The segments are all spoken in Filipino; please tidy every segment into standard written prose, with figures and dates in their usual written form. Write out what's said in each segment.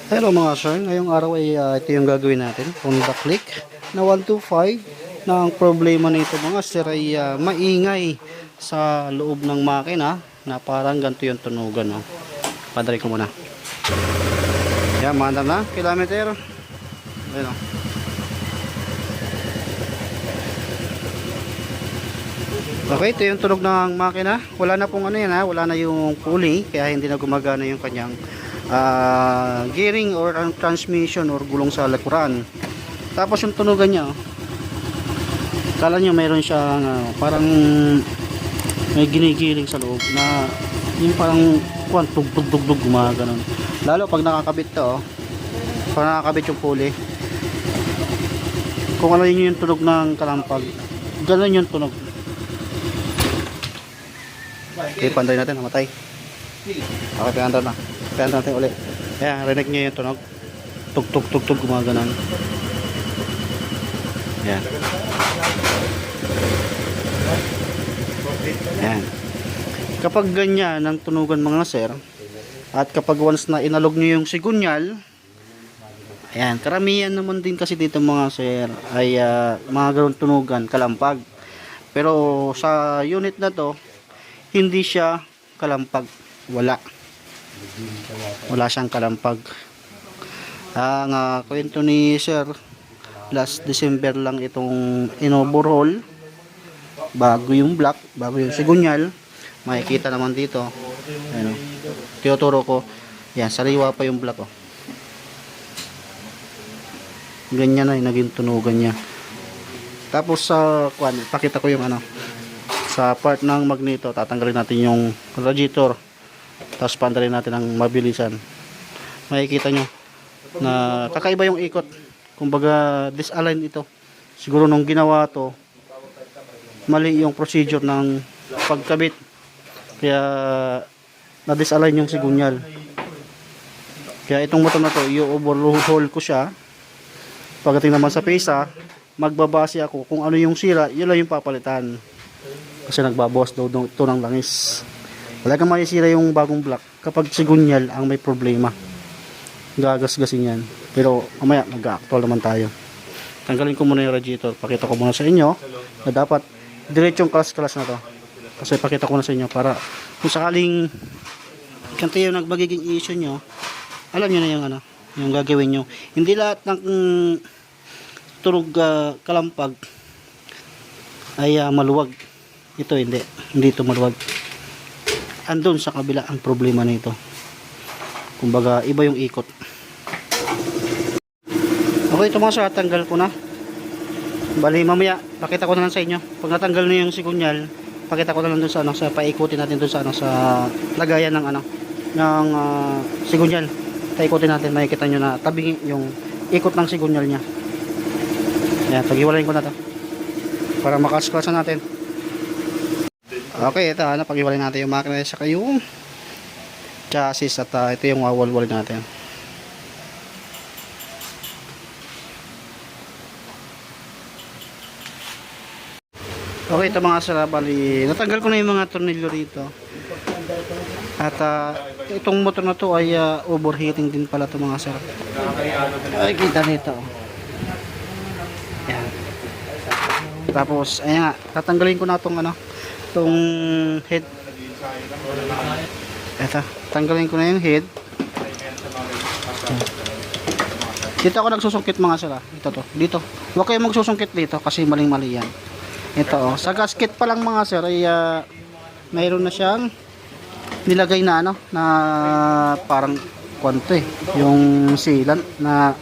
Hello mga sir, ngayong araw ay ito yung gagawin natin, Honda Click na 125 na ang problema nito mga sir ay maingay sa loob ng makina na parang ganito yung tunugan. No? Padari ko muna. Yan, maandam na, kilometer. Ayun, oh. Okay, ito yung tunog ng makina. Wala na pong ano yan ha, wala na yung pulley kaya hindi na gumagana yung kanyang gearing or transmission or gulong sa likuran. Tapos yung tunugan niya, kala nyo mayroon siyang parang may ginigiling sa loob na yung parang tug-tug-tug gumaganon. Lalo pag nakakabit to, pag nakakabit yung pulley, kung ano yun yung tunog ng kalampag, ganun yung tunog. Okay, panday natin, namatay. Okay, pinandan na. Pinandan natin ulit. Ayan, rinig nyo yung tunog. Tug-tug-tug-tug gumaganon. Ayan. Ayan. Kapag ganyan ang tunugan mga sir, at kapag once na inalog nyo yung sigunyal, ayan, karamihan naman din kasi dito mga sir ay mga ganun tunugan, kalampag. Pero sa unit na to, hindi siya kalampag. Wala siyang kalampag. Ang kwento ni sir, last December lang itong inoverhaul bago yung block, bago yung sigunyal. Makikita naman dito, ayun, tinuturo ko, yan, sariwa pa yung block, oh. Ganyan na yung naging tunugan niya. Tapos sa pakita ko yung sa part ng magneto, tatanggalin natin yung radiator, tapos pandalin natin ang mabilisan. Makikita nyo na kakaiba yung ikot, kumbaga disalign ito. Siguro nung ginawa to, mali yung procedure ng pagkabit, kaya na disalign yung sigunyal. Kaya itong motor na to, i-overhaul ko siya. Pagdating naman sa pesa, magbabase ako kung ano yung sira, yun lang yung papalitan. Kasi nagbabawas daw ito ng langis. Wala kang masisira yung bagong block kapag sigunyal ang may problema. Gagasgasin yan. Pero mamaya mag-actual naman tayo. Tanggalin ko muna yung radiator. Pakita ko muna sa inyo na dapat diretsong kalas-kalas na to. Kasi pakita ko na sa inyo para kung sakaling ganito yung nagbagiging issue nyo, alam nyo na yung yung gagawin nyo. Hindi lahat ng tunog kalampag ay maluwag. Ito hindi ito maluwag. Andun sa kabila ang problema nito. Kumbaga iba yung ikot. Okay, ito mga sa tanggal ko na. Bali mamaya pakita ko na lang sa inyo. Pag natanggal na yung sigunyal, pakita ko na lang dun sa sa paikutin natin dun sa sa lagayan ng ng sigunyal. Paikutin natin, makikita nyo na tabingi yung ikot ng sigunyal niya. Yan, paghiwalayin ko na to para makasklasan natin. Okay, ito paghiwalay natin yung makina sa yung chassis at ito yung wawalwalin natin. Okay, ito mga sir, bali natanggal ko na yung mga tornilyo rito. At itong motor na to ay overheating din pala ito mga sir. Ay, kita nito. Yan. Tapos ayan nga, tatanggalin ko na itong itong head. Eto, tanggalin ko na yung head. Dito ako nagsusungkit mga sir. Ito to, dito. Huwag kayong magsusungkit dito kasi maling-mali yan. Ito sa gasket pa lang mga sir ay mayroon na siyang nilagay na na parang kwante yung sealant na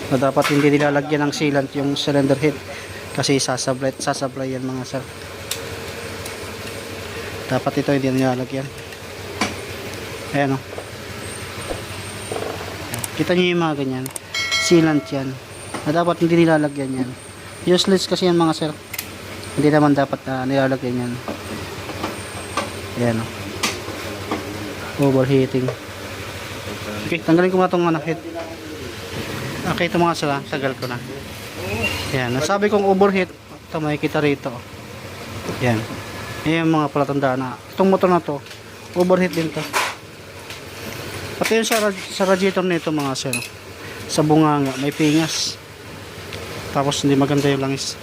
dapat hindi nilalagyan ng sealant yung cylinder head kasi sasablay yan mga sir. Dapat ito hindi nilalagyan. Ayan o. Kita nyo yung mga ganyan. Sealant yan. Na dapat hindi nilalagyan yan. Useless kasi yan mga sir. Hindi naman dapat nilalagyan yan. Ayan o. Overheating. Okay, tanggalin ko muna itong head. Okay, ito mga sir, tagal ko na. Ayan, nasabi kong overheat. Ito makikita rito. Ayan. Ayan yung mga palatandaan na itong motor na to overheat din to. Pati yung sa radiator nito mga sir, sa bunganga may pingas, tapos hindi maganda yung langis.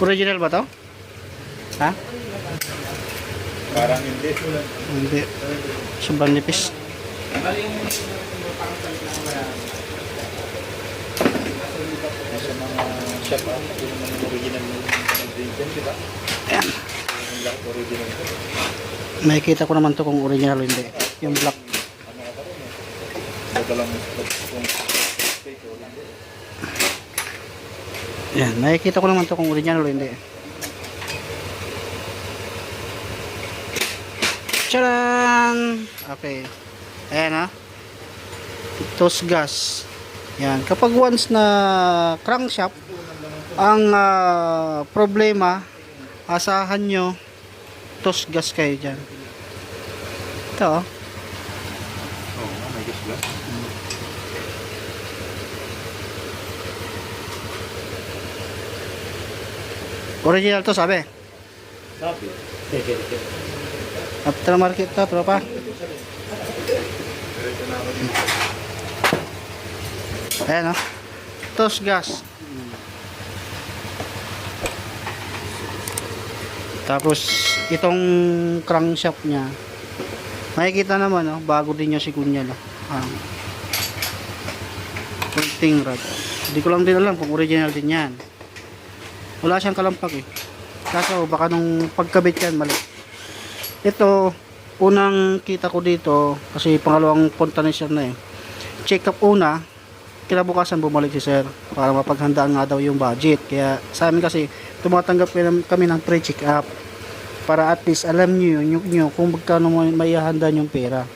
Original ba to? Ha? Parang hindi. Hindi. Sobrang nipis. Nasa mga shop, yung mga original nag-driven, di ba? Ayan. Yung black original ko. Makikita ko naman to kung original o hindi. Yung black. Ano ka pa rin eh. Baga lang kung fake o hindi. Ayan. Makikita ko naman to kung original o hindi. Charan! Okay. Ayan ha. Tos gas. Yan. Kapag once na crankshaft, ang problema, asahan nyo, tos gas kayo dyan. Ito oh. Oo, may gas ba? Original to sabi. Sabi. Aftermarket to, tropa. Ayan o. Tos gas. Tapos, itong crankshaft niya, makikita naman, no, bago din yung sigunyal. Pulting rod. Hindi ko lang din alam kung original din yan. Wala siyang kalampak eh. Kaso, baka nung pagkabit yan, mali. Ito, unang kita ko dito, kasi pangalawang punta ni sir na eh. Check up una, kinabukasan bumalik si sir para mapaghandaan nga daw yung budget. Kaya sa amin kasi tumatanggap kami ng pre-check up para at least alam nyo kung magkano may ihanda yung pera.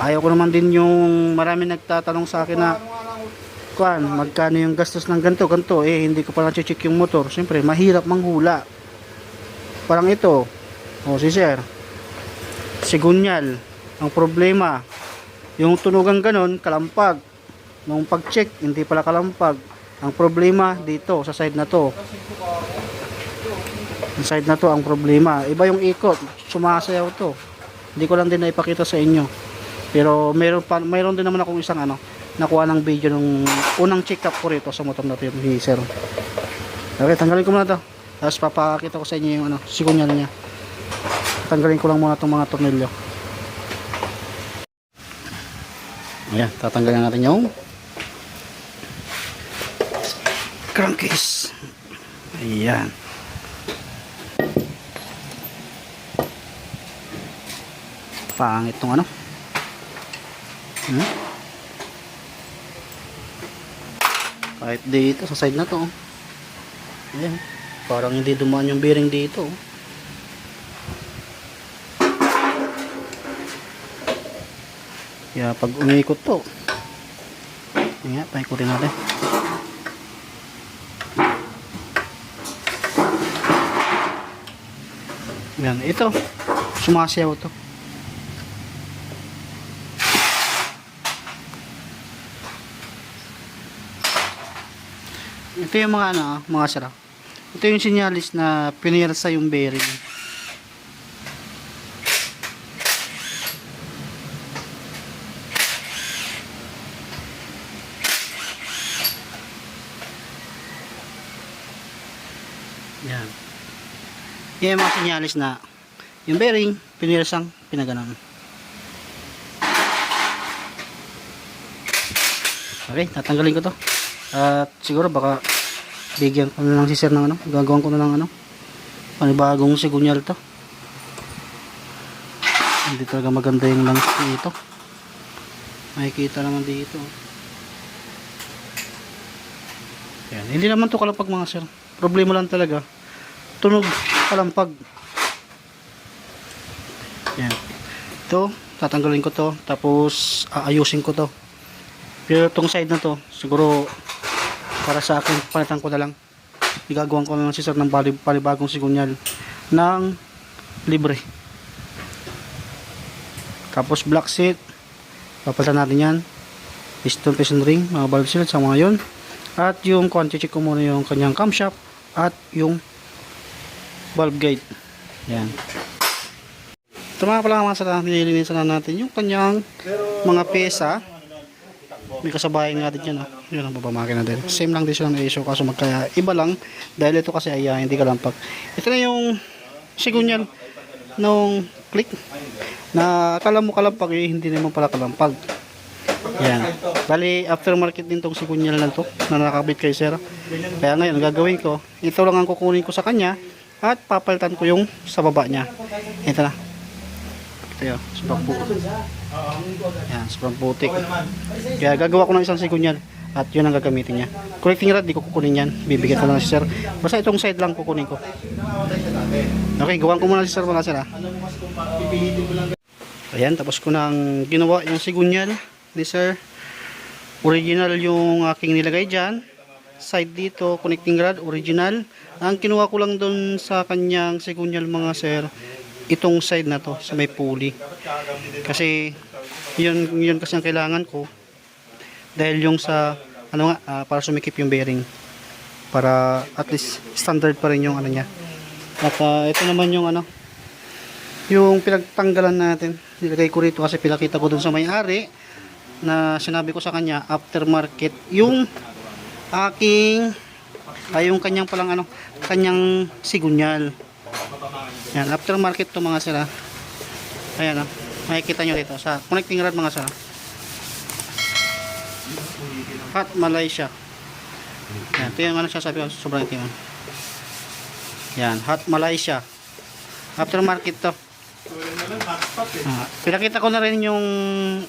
Ayaw ko naman din yung marami nagtatanong sa akin na magkano yung gastos ng ganito eh hindi ko pa na-check yung motor. Siyempre mahirap manghula. Parang ito si sir, sigunyal ang problema, yung tunugan ganon kalampag. Nung pag-check, hindi pala kalampag. Ang problema dito, sa side na to. Sa side na to ang problema. Iba yung ikot, sumasayaw to. Hindi ko lang din naipakita sa inyo. Pero mayroon din naman akong isang nakuha ng video nung unang check up ko rito sa motor na to yung sir. Okay, tanggalin ko muna to. Tapos papakita ko sa inyo yung sigunyal niya. Tanggalin ko lang muna itong mga tornilyo. Ayan, tatanggalin natin yung crankcase. Ayan. Pangit itong kahit dito sa side na to. Ayan. Parang hindi dumaan yung bearing dito. Kaya pag umikot to, ayan, paikutin natin. Yan, ito sumasayaw to. Ito yung mga mga sira. Ito yung sinyalis na pinirsa yung bearing. Yan. Yan yung mga sinyalis na yung bearing, pinirsang, pinaganon. Okay, tatanggalin ko to. At siguro baka bigyan ko na lang si sir ng gagawin ko na lang panibagong sigunyal to. Hindi talaga maganda yung langis dito. Makikita naman dito. Yan. Hindi naman to kalampag mga sir. Problema lang talaga. Tunog kalampag. Yan. Ito, tatanggalin ko to. Tapos, aayusin ko to. Pero itong side na to, siguro, para sa akin, palitan ko na lang. Igagawan ko na lang si sir ng panibagong sigunyal ng libre. Tapos, black seat. Papalitan natin yan. Piston ring, mga valve seal sa mga yun. At yung check ko muna yung kanyang camshaft at yung valve guide. Yan. Ito mga pala mga sir, nililinisan na natin yung kanyang mga pyesa. May kasabayan nga din yan. Yun ang babamakin na din. Same lang din siya ng issue, kaso magkaya iba lang dahil ito kasi ay hindi kalampag. Ito na yung sigunyal nung click na akala mo kalampag, hindi naman pala kalampag. Yan. Bali aftermarket din tong sigunyal na to na nakakabit kay sir. Kaya ngayon gagawin ko, ito lang ang kukunin ko sa kanya at papalitan ko yung sa baba niya. Ito na. Ito yun, sobrang putik. Yan, sobrang putik. Kaya gagawa ko ng isang sigunyal at yun ang gagamitin niya. Connecting rod, di ko kukunin yan. Bibigyan ko lang si sir. Basta itong side lang kukunin ko. Okay, gawan ko muna si sir mga sir ha. Ayan, tapos ko nang ginawa yung sigunyal ni sir. Original yung aking nilagay dyan. Side dito, connecting rod, original. Ang kinuha ko lang dun sa kanyang sigunyal mga sir, itong side na to sa may pulley, kasi yun kasi ang kailangan ko, dahil yung sa ano nga, para sumikip yung bearing, para at least standard pa rin yung ano niya. At ito naman yung ano, yung pinagtanggalan natin, nilagay ko rito kasi pinakita ko dun sa may-ari na sinabi ko sa kanya aftermarket yung aking yung kanyang palang ano, kanyang sigunyal. Yan, aftermarket to mga sir. Ayan, makikita nyo dito sa connecting rod mga sir. Hot Malaysia. Yan, ito yung ano siya, sabi ko, sobrang itim. Yan, Hot Malaysia. Aftermarket to. Pinakita ko na rin yung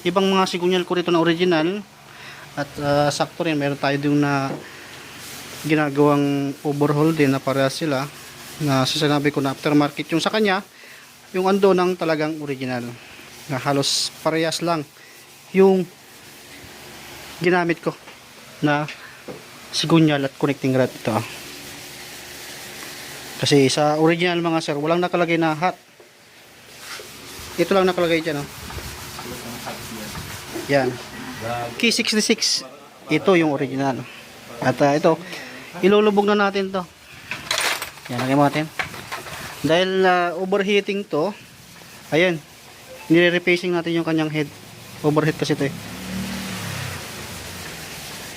ibang mga sigunyal ko rito na original. At sakto rin, meron tayo din na ginagawang overhaul din na parehas sila. Na sinabi ko na aftermarket yung sa kanya, yung ando ng talagang original na halos parehas lang yung ginamit ko na sigunyal at connecting rod ito. Kasi sa original mga sir, walang nakalagay na hot. Ito lang nakalagay dyan. Yan, K66, ito yung original. At ito, ilulubog na natin to. Yan, lagay mo natin. Dahil overheating to, ayan, nire-replacing natin yung kanyang head. Overheat kasi ito eh.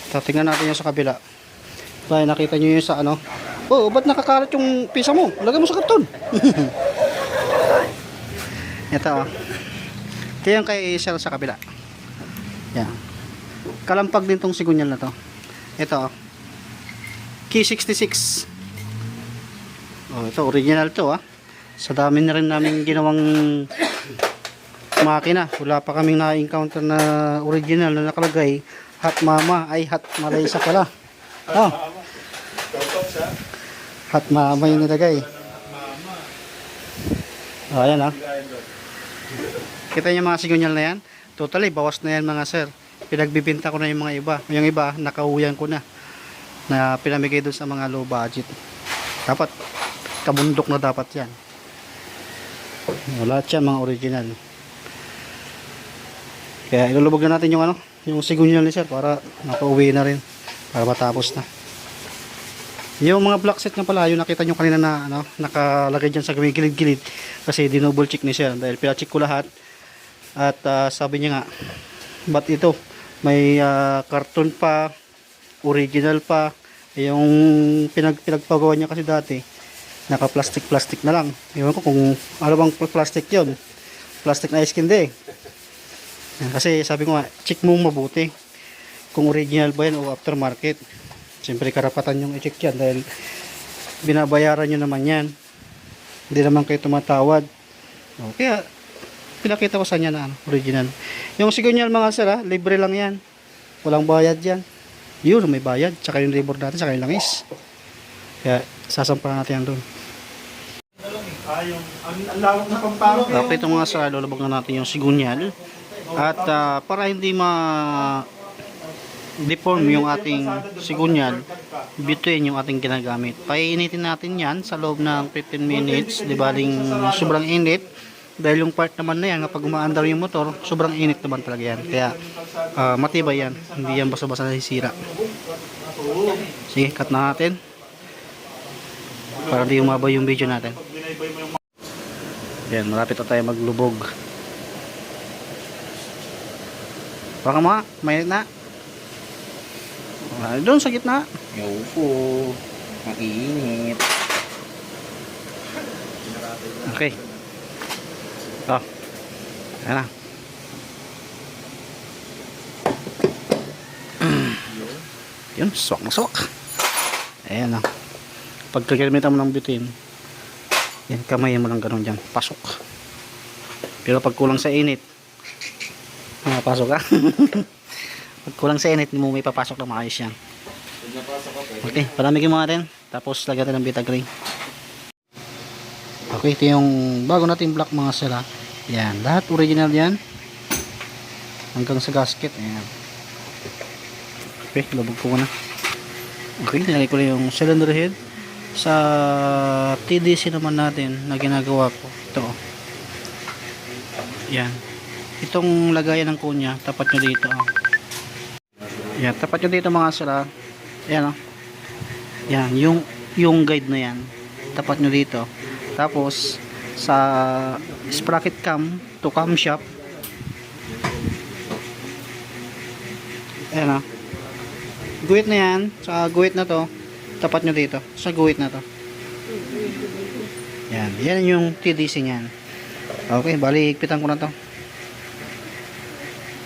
Tingnan natin yung sa kabila. Kaya nakita nyo yung sa ano. Oh, ba't nakakalat yung pisa mo? Lagay mo sa karton. Ito oh. Ito yung kay sir sa kabila. Yan. Kalampag din tong sigunyal na to. Ito oh. K66. Oh, ito original to ah. Sa dami na rin namin ginawang makina, wala pa kaming na-encounter na original na nakalagay Hot Mama, ay Hot Malaysia pala. Oh. Hot Mama yung nilagay. Oh, ayan ah. Kita niyo mga sigunyal na yan? Totally, bawas na yan mga sir. Pinagbibinta ko na yung mga iba. Yung iba, nakauwian ko na. Na pinamigay doon sa mga low budget. Dapat kabundok na dapat yan. Wala yan mga original. Kaya ilulubog na natin yung ano, yung sigunyal ni sir para nakauwi na rin, para matapos na. Yung mga black set na pala, yung nakita nyo kanina na ano, nakalagay dyan sa gilid-gilid kasi dinouble check ni sir dahil pina-check ko lahat at sabi niya nga, ba't ito may karton pa, original pa, yung pinagpagawa niya kasi dati naka plastic na lang. Ewan ko kung ano bang plastic yun, plastic na iskinde. Kasi sabi ko nga, check mo mabuti kung original ba yan o aftermarket. Siyempre karapatan yung i-check yan dahil binabayaran nyo naman yan, hindi naman kayo tumatawad. Kaya pinakita ko sa niya na original. Yung sigunyal mga sir libre lang yan, walang bayad yan. Yun may bayad, tsaka yung labor natin, tsaka yung langis. Kaya sasampahan natin yan doon. Ang lawak na pamparo. Okay, ito mga sir, lulubog na natin yung sigunyal. At para hindi deform yung ating sigunyal, bituin yung ating ginagamit. Painitin natin yan sa loob ng 15 minutes, di baling sobrang init. Dahil yung part naman na yan, kapag umaandar yung motor, sobrang init naman talaga yan. Kaya matibay yan, hindi yan basta-basta nasisira. Sige, cut na natin. para di umabay yung video natin. Pag binaybay mo yung Yan, malapit na tayo maglubog. Baka mga, mainit na. Doon sa gitna. Opo. Ang init. Okay. Oh. Ayan na. Yun, swak na swak. Ayan na. Pag kagamitan mo ng bitin, yan, kamayin mo lang ganun dyan. Pasok. Pero pag kulang sa init, pasok ka. Pag kulang sa init, hindi mo may papasok na maayos yan. Okay, palamigin mo natin. Tapos lagyan natin ng Vitagrey. Okay, ito yung bago natin block mga sila. Yan, lahat original yan. Hanggang sa gasket. Ayan. Okay, labog ko na. Okay, nilagay ko lang yung cylinder head. Sa TDC naman natin na ginagawa ko. Ito. Yan. Itong lagayan ng kunya, tapat nyo dito. Yan, tapat nyo dito mga sila. Ayan o. Yan, yung guide na yan. Tapat nyo dito. Tapos, sa sprocket cam to camshaft. Ayan o. Guhit na yan. Sa guhit na to, tapat nyo dito. Sa guhit na to. Yan. Yan yung TDC nyan. Okay, bali, higpitan ko na to.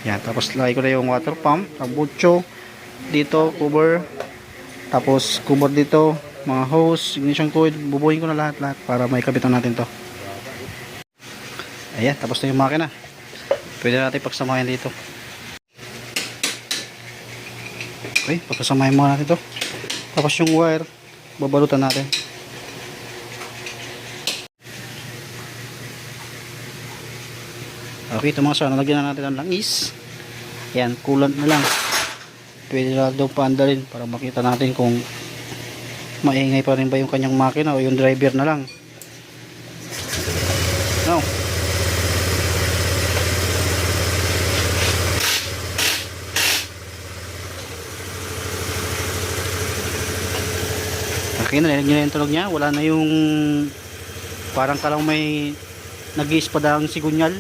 Yan. Tapos, lagay ko na yung water pump. Tambucho. Dito, cover. Tapos, cover dito. Mga hose, ignition coil. Bubuhin ko na lahat-lahat para may kabitan natin to. Ayan. Tapos na yung makina. Pwede natin pagsamahin dito. Okay, pagkasamahin muna natin ito. Tapos yung wire, babalutan natin. Okay, ito mga sana, lagyan na natin ang langis. Yan, coolant na lang. Pwede na daw paandalin para makita natin kung maingay pa rin ba yung kanyang makina o yung driver na lang. No. Okay, narinig nyo na yung tunog niya. Wala na yung parang kalang may nag-iispadang sigunyal.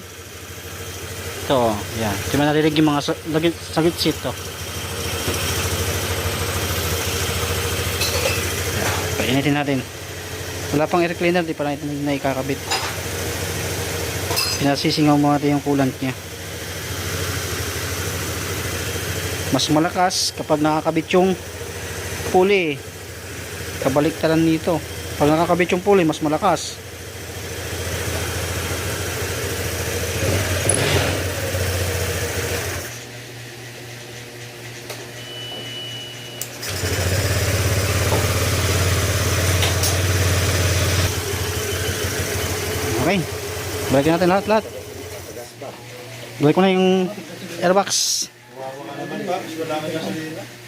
Ito, yan. Ito na narinig yung mga sagit seat to. Painitin natin. Wala pang air cleaner, di pa natin na ikakabit. Pinasisingaw mo natin yung coolant niya. Mas malakas kapag nakakabit yung pulley. Kabaliktaran nito. Pag nakakabit yung pulley, mas malakas. Okay. Balikin natin lahat-lahat. Balik ko na yung airbox. wala naman gasolina.